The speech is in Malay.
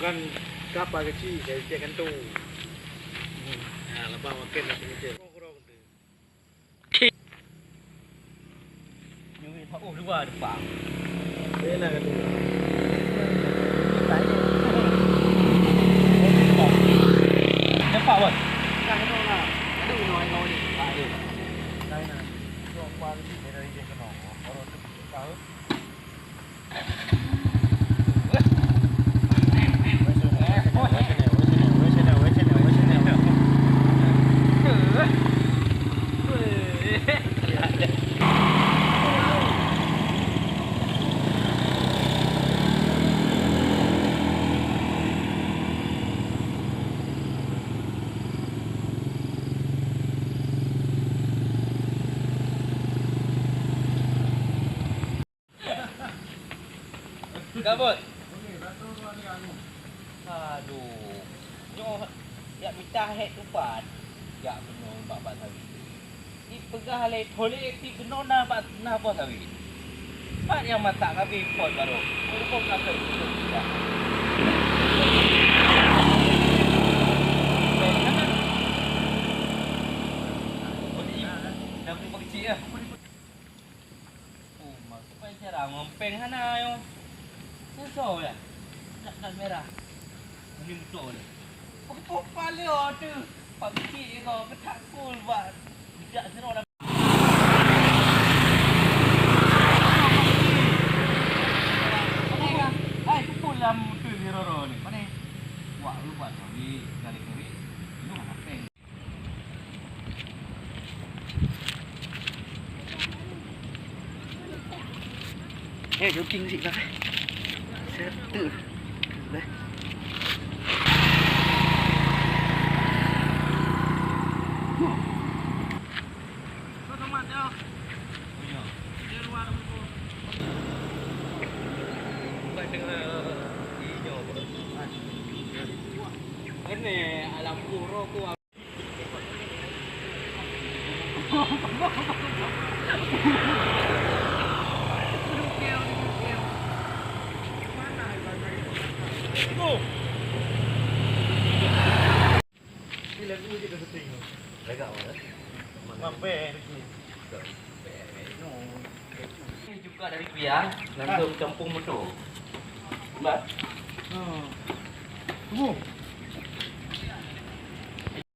kan kapal kecil dari dia kan tu. Nah, lepas makan macam ni je. Ni tak dua depan. Enak kan tu. Nampak bos? Dah kena lah. Ada unoi ni. Tak ada. Lain lah. Tu kapal ni dari dia kena. Baru tu tahu. Gabut. Aduh. Nyo ya minta hek tupan. Ya benar bapak sawi. Ni pegah le tole ti kena na pak na apa sawi. Pak yang mata kabi pot baru. Pun nak itu. Dah pergi kecil ah. Oh, masuk cara ngempeng sana yo. Susah ya. Nak merah. Ini betul ni. Apa pale order. Pak kecil kau ketakul buat. Tidak seronok dah. Hai, kupul lam tu ni roro ni. Mana? Wah, lu buat kami kali-kali. Lu nak peng. Jogging sikit lah. Serta. Dah. Ini alam puro ku. Bila dulu kita setting. Lega mana? Mampe. Ini juga dari Piang, langsung campur motor. Buat. Tunggu.